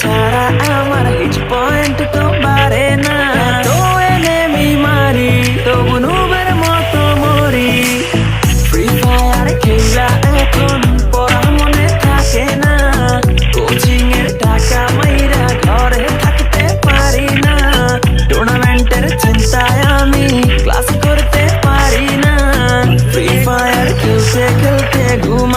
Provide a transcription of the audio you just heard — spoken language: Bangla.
ছাড়া আমার হিট পয়েন্ট তো বাড়ে না। তো এনেমি মারি তবু নুবের মতো মরি। ফ্রি ফায়ার খেলা এখন পড়া মনে থাকে না। কোচিং এর টাকা মাইরা ঘরে থাকতে পারি না। টুর্নামেন্টের চিন্তায় আমি ক্লাস করতে পারি না। ফ্রি ফায়ার খেলতে খেলতে ঘুম